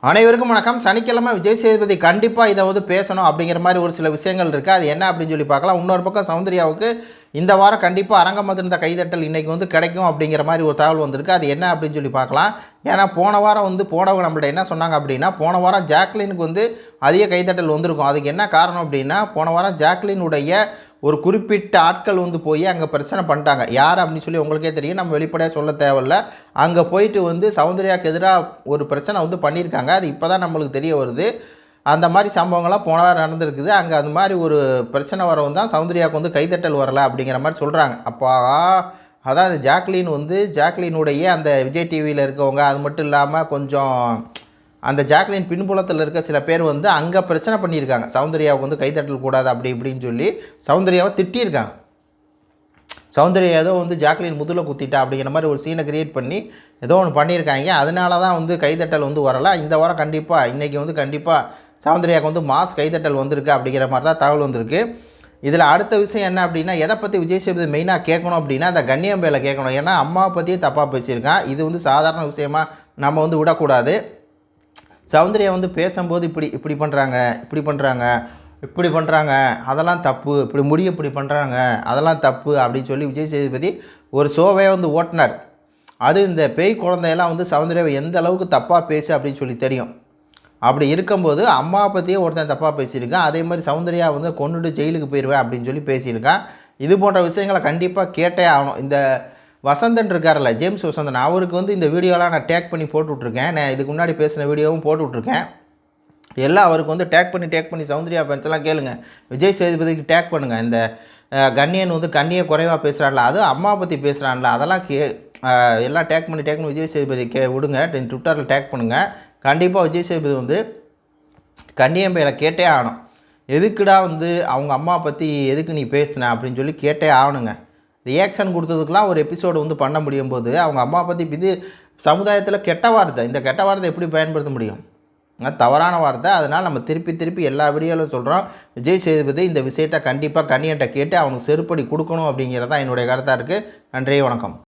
அனைவருக்கும் வணக்கம். சனிக்கிழமை விஜய் சேதுபதி கண்டிப்பாக இதை வந்து பேசணும் அப்படிங்கிற மாதிரி ஒரு சில விஷயங்கள் இருக்குது. அது என்ன அப்படின்னு சொல்லி பார்க்கலாம். இன்னொரு பக்கம் சௌந்தர்யாவுக்கு இந்த வாரம் கண்டிப்பாக அரங்கமதிர்ந்த கைதட்டல் இன்றைக்கி வந்து கிடைக்கும் அப்படிங்கிற மாதிரி ஒரு தகவல் வந்திருக்கு. அது என்ன அப்படின்னு சொல்லி பார்க்கலாம். ஏன்னா போன வாரம் வந்து போனவங்க நம்மள்ட்ட என்ன சொன்னாங்க அப்படின்னா, போன வாரம் ஜாக்லினுக்கு வந்து அதிக கைதட்டல் வந்திருக்கும். அதுக்கு என்ன காரணம் அப்படின்னா, போன வாரம் ஜாக்லினுடைய ஒரு குறிப்பிட்ட ஆட்கள் வந்து போய் அங்கே பிரச்சனை பண்ணிட்டாங்க. யார் அப்படின்னு சொல்லி உங்களுக்கே தெரியும், நம்ம வெளிப்படையாக சொல்ல தேவையில்ல. அங்கே போயிட்டு வந்து சௌந்தர்யாவுக்கு எதிராக ஒரு பிரச்சனை வந்து பண்ணியிருக்காங்க. அது இப்போ தான் நம்மளுக்கு தெரிய வருது. அந்த மாதிரி சம்பவங்கள்லாம் போன வாரம் நடந்திருக்குது. அங்கே அந்த மாதிரி ஒரு பிரச்சனை வரவும் தான் சௌந்தர்யாவுக்கு வந்து கைதட்டல் வரலை அப்படிங்கிற மாதிரி சொல்கிறாங்க. அப்போ அதாவது ஜாக்லினுடைய அந்த விஜய் டிவியில் இருக்கவங்க, அது மட்டும் இல்லாமல் கொஞ்சம் அந்த ஜாக்லின் பின்புலத்தில் இருக்க சில பேர் வந்து அங்கே பிரச்சனை பண்ணியிருக்காங்க. சௌந்தர்யாவுக்கு வந்து கைதட்டல் கூடாது அப்படி இப்படின்னு சொல்லி சௌந்தர்யாவை திட்டியிருக்காங்க. சௌந்தர்யா ஏதோ வந்து ஜாக்லின் முதுகில் குத்திட்டா அப்படிங்கிற மாதிரி ஒரு சீனை கிரியேட் பண்ணி ஏதோ ஒன்று பண்ணியிருக்காங்க. அதனால தான் வந்து கைதட்டல் வந்து வரலை. இந்த வாரம் கண்டிப்பாக இன்றைக்கி வந்து கண்டிப்பாக சௌந்தர்யாவுக்கு வந்து மாஸ் கைதட்டல் வந்திருக்கு அப்படிங்கிற மாதிரி தான் தகவல் வந்திருக்கு. இதில் அடுத்த விஷயம் என்ன அப்படின்னா, எதை பற்றி விஜய் சேதுபதி மெயினாக கேட்கணும் அப்படின்னா, அந்த கண்ணியம்பேலை கேட்கணும். ஏன்னா அம்மாவை பற்றியே தப்பாக பேசியிருக்கான். இது வந்து சாதாரண விஷயமாக நம்ம வந்து விடக்கூடாது. சௌந்தர்யா வந்து பேசும்போது இப்படி பண்ணுறாங்க, அதெல்லாம் தப்பு, இப்படி பண்ணுறாங்க, அதெல்லாம் தப்பு அப்படின்னு சொல்லி விஜய் சேதுபதி ஒரு ஷோவே வந்து ஓட்டினார். அது இந்த பேய் குழந்தையெல்லாம் வந்து சௌந்தர்யாவை எந்த அளவுக்கு தப்பாக பேசு அப்படின்னு சொல்லி தெரியும். அப்படி இருக்கும்போது அம்மாவை பற்றியே ஒருத்தன் தப்பாக பேசியிருக்கான். அதே மாதிரி சௌந்தர்யா வந்து கொண்டுட்டு ஜெயிலுக்கு போயிடுவேன் அப்படின்னு சொல்லி பேசியிருக்கான். இது போன்ற விஷயங்களை கண்டிப்பாக கேட்டே ஆகணும். இந்த வசந்தன் இருக்கார்ல, ஜேம்ஸ் வசந்தன், அவருக்கு வந்து இந்த வீடியோலாம் நான் டேக் பண்ணி போட்டுவிட்ருக்கேன். நான் இதுக்கு முன்னாடி பேசின வீடியோவும் போட்டுவிட்ருக்கேன். எல்லாம் அவருக்கு வந்து டேக் பண்ணி சௌந்தர்யா ஃபேன்ஸ்லாம் கேளுங்க, விஜய் சேதுபதிக்கு டேக் பண்ணுங்கள். இந்த கண்ணியன் வந்து கண்ணியை குறைவாக பேசுகிறான்ல, அது அம்மாவை பற்றி பேசுகிறான்ல, அதெல்லாம் எல்லாம் டேக் பண்ணி விஜய் சேதுபதி விடுங்க. ட்விட்டரில் டேக் பண்ணுங்கள். கண்டிப்பாக விஜய் சேதுபதி வந்து கண்ணியம்பையில் கேட்டே ஆகணும். எதுக்குடா வந்து அவங்க அம்மா பற்றி எதுக்கு நீ பேசுன அப்படின்னு சொல்லி கேட்டே ஆகணுங்க. ரியாக்ஷன் கொடுத்ததுக்கெலாம் ஒரு எபிசோடு வந்து பண்ண முடியும் போது அவங்க அம்மா பற்றி இது சமுதாயத்தில் கெட்ட வார்த்தை. இந்த கெட்ட வார்த்தை எப்படி பயன்படுத்த முடியும்? தவறான வார்த்தை. அதனால் நம்ம திருப்பி எல்லா வீடியோவிலும் சொல்கிறோம், விஜய் சேதுபதி இந்த விஷயத்தை கண்டிப்பாக கண்ணியன்ட்ட கேட்டு அவனுக்கு செருப்படி கொடுக்கணும் அப்படிங்கிறது தான் என்னுடைய கருத்தாக இருக்குது. நன்றி, வணக்கம்.